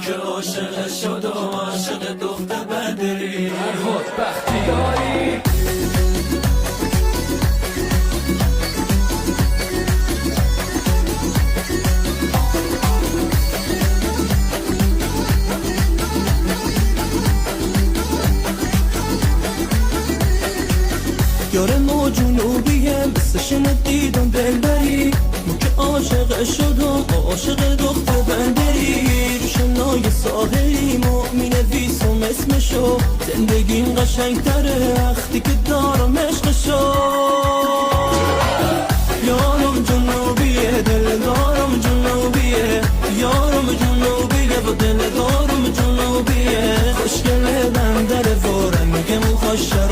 که عاشق شد و عاشق دختر بدری فرهاد بختیاری یار ما جنوبیه مثل شنیدم دلبری ما که عاشق شدم عاشق دختر بندری روشنای ساحلی ما مینویسم اسمشو زندگیم قشنگ تره وقتی که دارم عشقشو یارم جنوبیه دلدارم جنوبیه یارم جنوبیه و دلدارم جنوبیه خوشگله بندره و رنگم خوشه